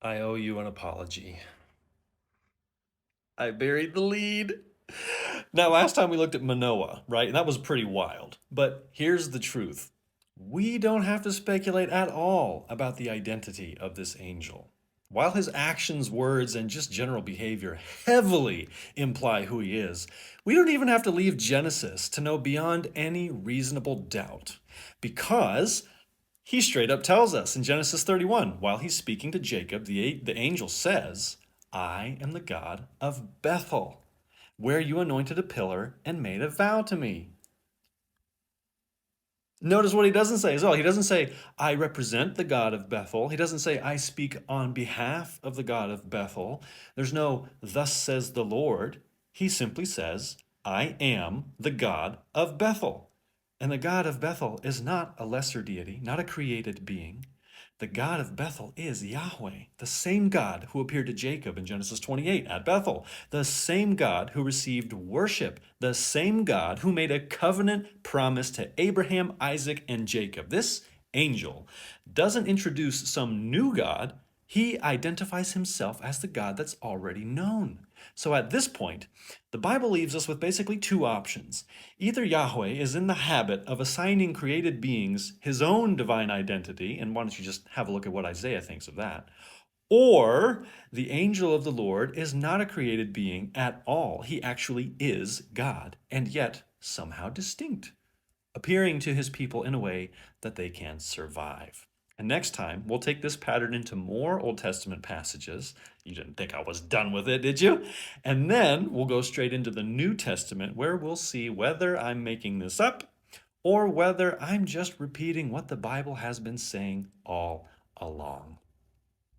I owe you an apology. I buried the lead. Now, last time we looked at Manoah, right? And that was pretty wild. But here's the truth. We don't have to speculate at all about the identity of this angel. While his actions, words, and just general behavior heavily imply who he is, we don't even have to leave Genesis to know beyond any reasonable doubt. Because he straight up tells us in Genesis 31, while he's speaking to Jacob, the angel says, I am the God of Bethel, where you anointed a pillar and made a vow to me. Notice what he doesn't say as well. He doesn't say, I represent the God of Bethel. He doesn't say, I speak on behalf of the God of Bethel. There's no, thus says the Lord. He simply says, I am the God of Bethel. And the God of Bethel is not a lesser deity, not a created being. The God of Bethel is Yahweh, the same God who appeared to Jacob in Genesis 28 at Bethel, the same God who received worship, the same God who made a covenant promise to Abraham, Isaac, and Jacob. This angel doesn't introduce some new God. He identifies himself as the God that's already known. So at this point, the Bible leaves us with basically two options. Either Yahweh is in the habit of assigning created beings his own divine identity, and why don't you just have a look at what Isaiah thinks of that? Or the angel of the Lord is not a created being at all. He actually is God, and yet somehow distinct, appearing to his people in a way that they can survive. And next time, we'll take this pattern into more Old Testament passages. You didn't think I was done with it, did you? And then we'll go straight into the New Testament, where we'll see whether I'm making this up or whether I'm just repeating what the Bible has been saying all along.